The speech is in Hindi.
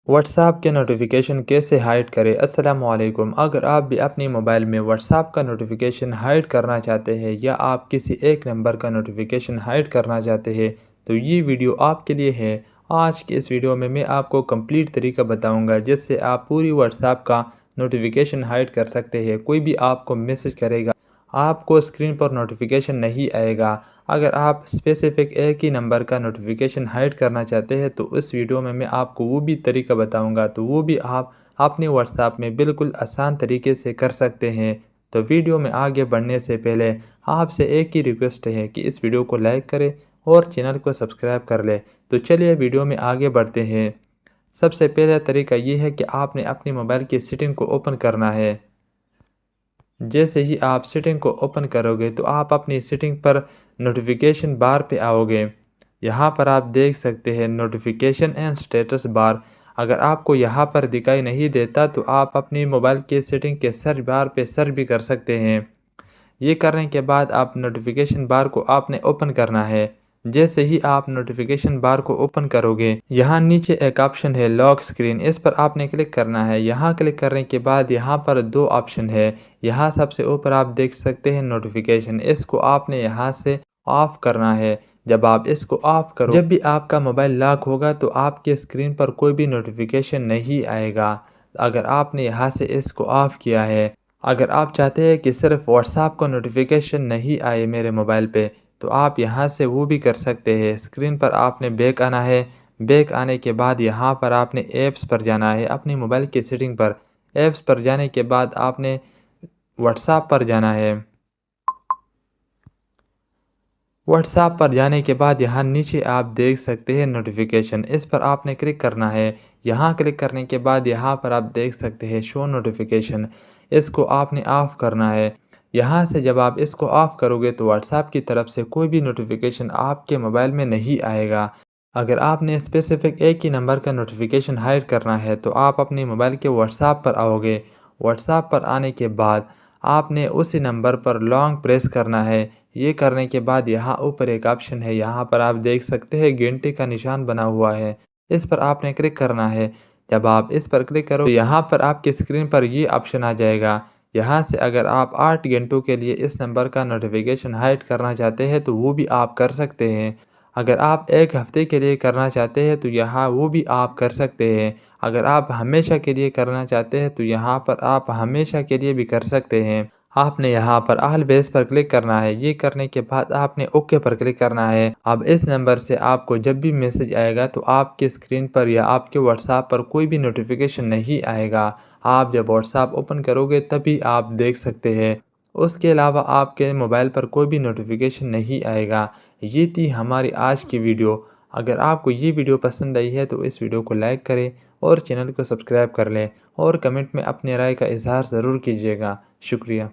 व्हाट्सएप के नोटिफिकेशन कैसे हाइड करें। अस्सलाम वालेकुम। अगर आप भी अपने मोबाइल में व्हाट्सएप का नोटिफिकेशन हाइड करना चाहते हैं या आप किसी एक नंबर का नोटिफिकेशन हाइड करना चाहते हैं तो ये वीडियो आपके लिए है। आज के इस वीडियो में मैं आपको कंप्लीट तरीका बताऊंगा जिससे आप पूरी व्हाट्सएप का नोटिफिकेशन हाइड कर सकते हैं। कोई भी आपको मैसेज करेगा आपको स्क्रीन पर नोटिफिकेशन नहीं आएगा। अगर आप स्पेसिफिक एक ही नंबर का नोटिफिकेशन हाइड करना चाहते हैं तो इस वीडियो में मैं आपको वो भी तरीका बताऊंगा, तो वो भी आप अपने व्हाट्सएप में बिल्कुल आसान तरीके से कर सकते हैं। तो वीडियो में आगे बढ़ने से पहले आपसे एक ही रिक्वेस्ट है कि इस वीडियो को लाइक करें और चैनल को सब्सक्राइब कर लें। तो चलिए वीडियो में आगे बढ़ते हैं। सबसे पहला तरीका ये है कि आपने अपने मोबाइल की सेटिंग को ओपन करना है। जैसे ही आप सेटिंग को ओपन करोगे तो आप अपनी सेटिंग पर नोटिफिकेशन बार पे आओगे। यहाँ पर आप देख सकते हैं नोटिफिकेशन एंड स्टेटस बार। अगर आपको यहाँ पर दिखाई नहीं देता तो आप अपनी मोबाइल के सेटिंग के सर्च बार पे सर्च भी कर सकते हैं। ये करने के बाद आप नोटिफिकेशन बार को आपने ओपन करना है। जैसे ही आप नोटिफिकेशन बार को ओपन करोगे यहाँ नीचे एक ऑप्शन है लॉक स्क्रीन, इस पर आपने क्लिक करना है। यहाँ क्लिक करने के बाद यहाँ पर दो ऑप्शन है। यहाँ सबसे ऊपर आप देख सकते हैं नोटिफिकेशन, इसको आपने यहाँ से ऑफ करना है। जब आप इसको ऑफ करो, जब भी आपका मोबाइल लॉक होगा तो आपके स्क्रीन पर कोई भी नोटिफिकेशन नहीं आएगा अगर आपने यहाँ से इसको ऑफ किया है। अगर आप चाहते हैं कि सिर्फ व्हाट्सएप को नोटिफिकेशन नहीं आए मेरे मोबाइल पे तो आप यहाँ से वो भी कर सकते हैं। स्क्रीन पर आपने बैक आना है। बैक आने के बाद यहाँ पर आपने ऐप्स पर जाना है। अपनी मोबाइल की सेटिंग पर ऐप्स पर जाने के बाद आपने व्हाट्सएप पर जाना है। व्हाट्सएप पर जाने के बाद यहाँ नीचे आप देख सकते हैं नोटिफिकेशन, इस पर आपने क्लिक करना है। यहाँ क्लिक करने के बाद यहाँ पर आप देख सकते हैं शो नोटिफिकेशन, इसको आपने ऑफ़ करना है। यहाँ से जब आप इसको ऑफ़ करोगे तो व्हाट्सएप की तरफ से कोई भी नोटिफिकेशन आपके मोबाइल में नहीं आएगा। अगर आपने स्पेसिफिक एक ही नंबर का नोटिफिकेशन हाइड करना है तो आप अपने मोबाइल के व्हाट्सएप पर आओगे। व्हाट्सएप पर आने के बाद आपने उसी नंबर पर लॉन्ग प्रेस करना है। ये करने के बाद यहाँ ऊपर एक ऑप्शन है, यहाँ पर आप देख सकते हैं घंटे का निशान बना हुआ है, इस पर आपने क्लिक करना है। जब आप इस पर क्लिक करो तो यहाँ पर आपकी स्क्रीन पर ये ऑप्शन आ जाएगा। यहाँ से अगर आप 8 घंटों के लिए इस नंबर का नोटिफिकेशन हाइड करना चाहते हैं तो वो भी आप कर सकते हैं। अगर आप एक हफ्ते के लिए करना चाहते हैं तो यहाँ वो भी आप कर सकते हैं। अगर आप हमेशा के लिए करना चाहते हैं तो यहाँ पर आप हमेशा के लिए भी कर सकते हैं। आपने यहाँ पर ऑलवेज पर क्लिक करना है। ये करने के बाद आपने ओके पर क्लिक करना है। अब इस नंबर से आपको जब भी मैसेज आएगा तो आपके स्क्रीन पर या आपके व्हाट्सएप पर कोई भी नोटिफिकेशन नहीं आएगा। आप जब व्हाट्सएप ओपन करोगे तभी आप देख सकते हैं। उसके अलावा आपके मोबाइल पर कोई भी नोटिफिकेशन नहीं आएगा। ये थी हमारी आज की वीडियो। अगर आपको ये वीडियो पसंद आई है तो इस वीडियो को लाइक करें और चैनल को सब्सक्राइब कर लें और कमेंट में अपनी राय का इजहार ज़रूर कीजिएगा। शुक्रिया।